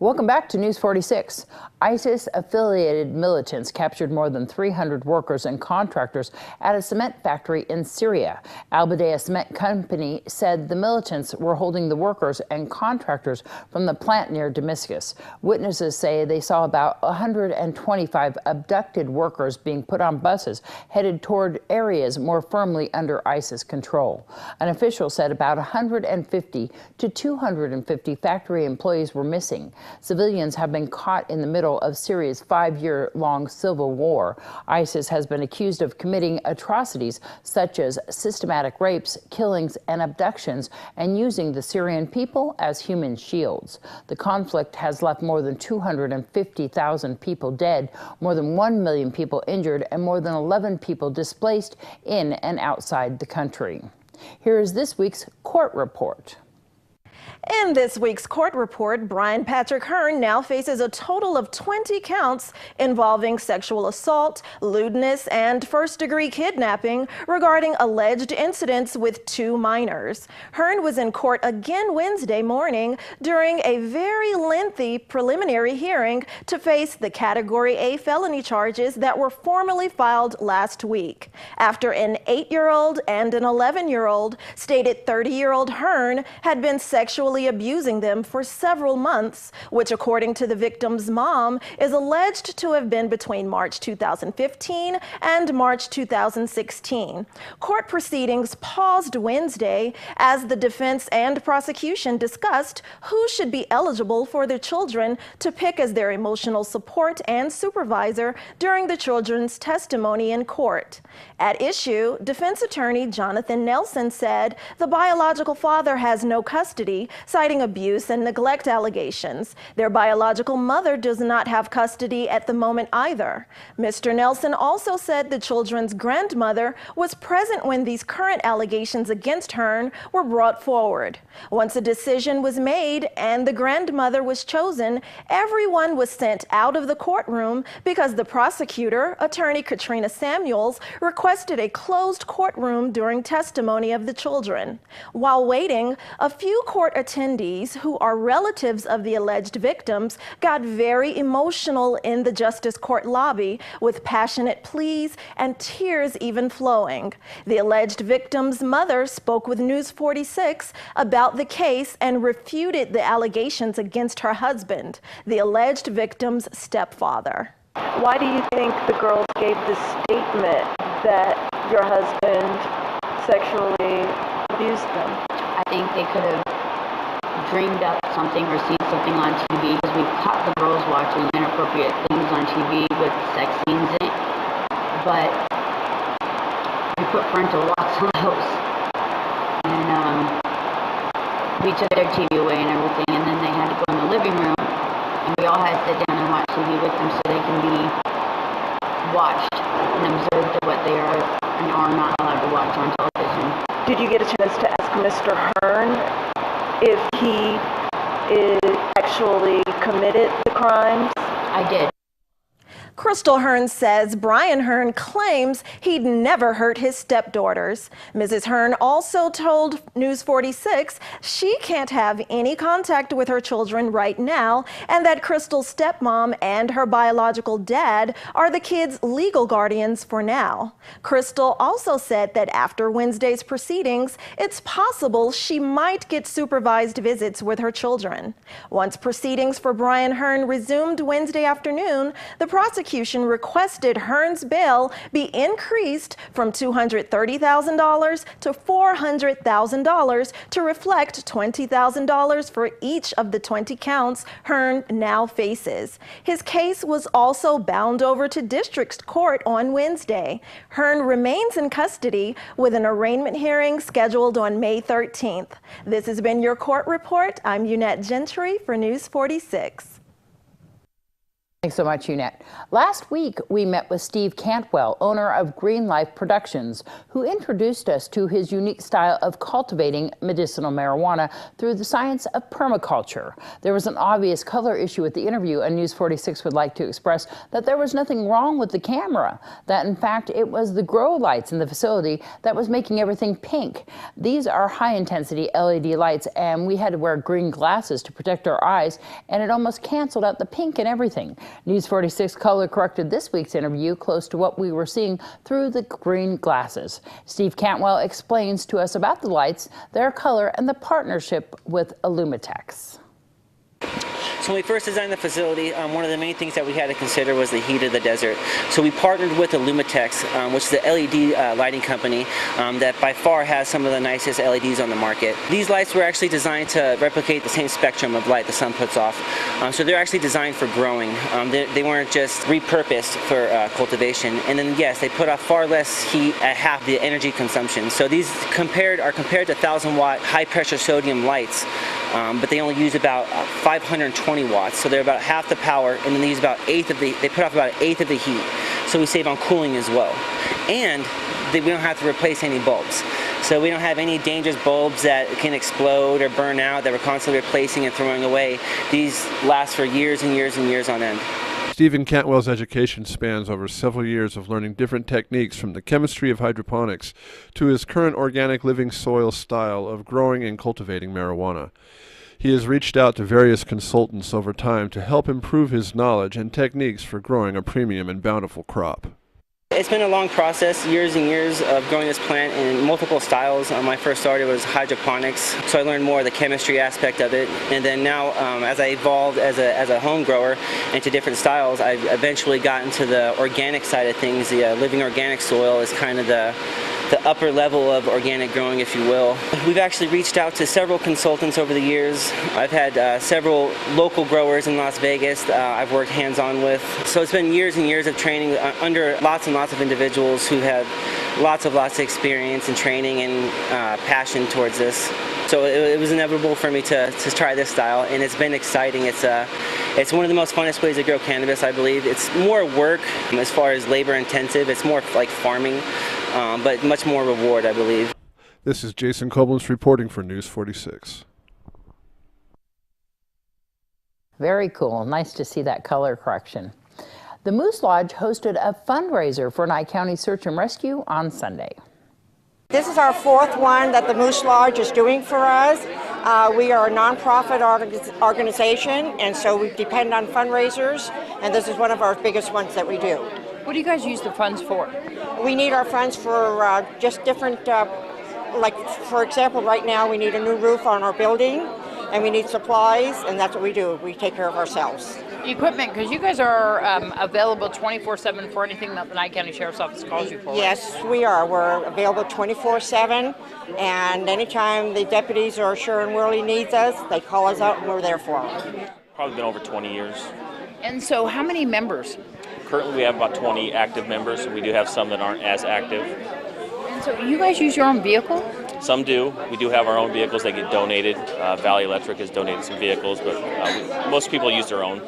Welcome back to News 46. ISIS-affiliated militants captured more than 300 workers and contractors at a cement factory in Syria. Al Bidayah Cement Company said the militants were holding the workers and contractors from the plant near Damascus. Witnesses say they saw about 125 abducted workers being put on buses headed toward areas more firmly under ISIS control. An official said about 150 to 250 factory employees were missing. Civilians have been caught in the middle of Syria's 5-year-long civil war. ISIS has been accused of committing atrocities such as systematic rapes, killings, and abductions, and using the Syrian people as human shields. The conflict has left more than 250,000 people dead, more than 1 million people injured, and more than 11 people displaced in and outside the country. Here is this week's court report. In this week's court report, Brian Patrick Hearn now faces a total of 20 counts involving sexual assault, lewdness, and first-degree kidnapping regarding alleged incidents with 2 minors. Hearn was in court again Wednesday morning during a very lengthy preliminary hearing to face the Category A felony charges that were formally filed last week. After an 8-year-old and an 11-year-old stated 30-year-old Hearn had been sexually abusing them for several months, which according to the victim's mom is alleged to have been between March 2015 and March 2016. Court proceedings paused Wednesday as the defense and prosecution discussed who should be eligible for their children to pick as their emotional support and supervisor during the children's testimony in court. At issue, defense attorney Jonathan Nelson said the biological father has no custody, citing abuse and neglect allegations. Their biological mother does not have custody at the moment either. Mr. Nelson also said the children's grandmother was present when these current allegations against Hearn were brought forward. Once a decision was made and the grandmother was chosen, everyone was sent out of the courtroom because the prosecutor, attorney Katrina Samuels, requested a closed courtroom during testimony of the children. While waiting, a few court attendees who are relatives of the alleged victims got very emotional in the Justice Court lobby with passionate pleas and tears even flowing. The alleged victim's mother spoke with News 46 about the case and refuted the allegations against her husband, the alleged victim's stepfather. Why do you think the girls gave the statement that your husband sexually abused them? I think they could have dreamed up something or seen something on TV, because we've caught the girls watching inappropriate things on TV with sex scenes in it, but we put parental locks on those, and we took their TV away and everything, and then they had to go in the living room, and we all had to sit down and watch TV with them so they can be watched and observed of what they are and are not allowed to watch on television. Did you get a chance to ask Mr. Hearn if he actually committed the crimes? I did. Crystal Hearn says Brian Hearn claims he'd never hurt his stepdaughters. Mrs. Hearn also told News 46 she can't have any contact with her children right now, and that Crystal's stepmom and her biological dad are the kids' legal guardians for now. Crystal also said that after Wednesday's proceedings, it's possible she might get supervised visits with her children. Once proceedings for Brian Hearn resumed Wednesday afternoon, the prosecution requested Hearn's bail be increased from $230,000 to $400,000 to reflect $20,000 for each of the 20 counts Hearn now faces. His case was also bound over to district court on Wednesday. Hearn remains in custody with an arraignment hearing scheduled on May 13th. This has been your court report. I'm Unette Gentry for News 46. Thanks so much, Unette. Last week, we met with Steve Cantwell, owner of Green Life Productions, who introduced us to his unique style of cultivating medicinal marijuana through the science of permaculture. There was an obvious color issue with the interview, and News 46 would like to express that there was nothing wrong with the camera, that in fact it was the grow lights in the facility that was making everything pink. These are high-intensity LED lights, and we had to wear green glasses to protect our eyes, and it almost canceled out the pink and everything. News 46 color corrected this week's interview close to what we were seeing through the green glasses. Steve Cantwell explains to us about the lights, their color, and the partnership with Illumitex. So when we first designed the facility, one of the main things that we had to consider was the heat of the desert. So we partnered with Illumitex, which is the LED lighting company that by far has some of the nicest LEDs on the market. These lights were actually designed to replicate the same spectrum of light the sun puts off. So they're actually designed for growing. They weren't just repurposed for cultivation. And then yes, they put off far less heat at half the energy consumption. So these are compared to 1,000-watt high-pressure sodium lights, but they only use about 520 watts, so they're about half the power, and then they use about they put off about an eighth of the heat, so we save on cooling as well. And we don't have to replace any bulbs, so we don't have any dangerous bulbs that can explode or burn out that we're constantly replacing and throwing away. These last for years and years and years on end. Stephen Cantwell's education spans over several years of learning different techniques, from the chemistry of hydroponics to his current organic living soil style of growing and cultivating marijuana. He has reached out to various consultants over time to help improve his knowledge and techniques for growing a premium and bountiful crop. It's been a long process, years and years of growing this plant in multiple styles. When I first started, it was hydroponics, so I learned more of the chemistry aspect of it. And then now, as I evolved as a home grower into different styles, I've eventually gotten to the organic side of things. The living organic soil is kind of the upper level of organic growing, if you will. We've actually reached out to several consultants over the years. I've had several local growers in Las Vegas I've worked hands-on with. So it's been years and years of training under lots and lots of individuals who have lots of experience and training and passion towards this. So it was inevitable for me to try this style, and it's been exciting. It's one of the most funnest ways to grow cannabis, I believe. It's more work as far as labor intensive. It's more like farming, but much more reward, I believe. This is Jason Koblenz reporting for News 46. Very cool. Nice to see that color correction. The Moose Lodge hosted a fundraiser for Nye County Search and Rescue on Sunday. This is our fourth one that the Moose Lodge is doing for us. We are a nonprofit organization, and so we depend on fundraisers, and this is one of our biggest ones that we do. What do you guys use the funds for? We need our funds for just different, like for example, right now we need a new roof on our building, and we need supplies, and that's what we do. We take care of ourselves. Equipment, because you guys are available 24/7 for anything that the Nye County Sheriff's Office calls you for. Yes, we are. We're available 24/7, and anytime the deputies or Sherwin Worley needs us, they call us out, and we're there for them. Probably been over 20 years. And so how many members? Currently we have about 20 active members. We do have some that aren't as active. And so you guys use your own vehicle? Some do. We do have our own vehicles that get donated. Valley Electric has donated some vehicles, but most people use their own.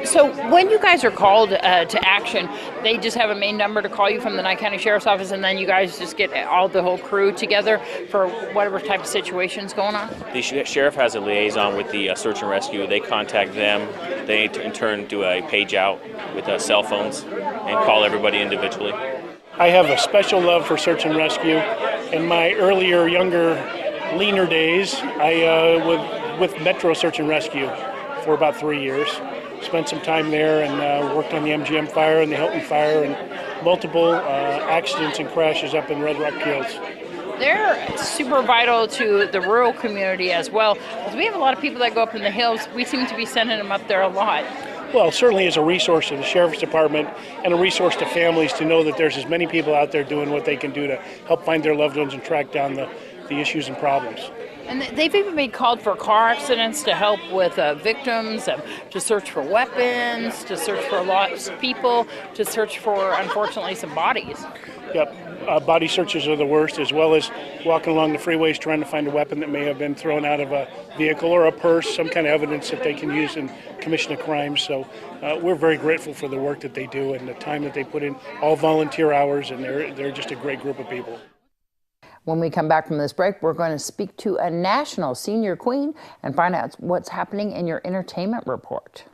So when you guys are called to action, they just have a main number to call you from the Nye County Sheriff's Office, and then you guys just get the whole crew together for whatever type of situation's going on? The sheriff has a liaison with the search and rescue. They contact them. They in turn do a page out with cell phones and call everybody individually. I have a special love for search and rescue. In my earlier, younger, leaner days, I was with Metro Search and Rescue for about 3 years. Spent some time there and worked on the MGM fire and the Hilton fire and multiple accidents and crashes up in Red Rock Hills. They're super vital to the rural community as well, because we have a lot of people that go up in the hills. We seem to be sending them up there a lot. Well, certainly as a resource to the Sheriff's Department and a resource to families to know that there's as many people out there doing what they can do to help find their loved ones and track down the issues and problems. And they've even been called for car accidents to help with victims, to search for weapons, to search for lost people, to search for, unfortunately, some bodies. Yep, body searches are the worst, as well as walking along the freeways trying to find a weapon that may have been thrown out of a vehicle or a purse, some kind of evidence that they can use in commission a crime. So we're very grateful for the work that they do and the time that they put in, all volunteer hours, and they're just a great group of people. When we come back from this break, we're going to speak to a national senior queen and find out what's happening in your entertainment report.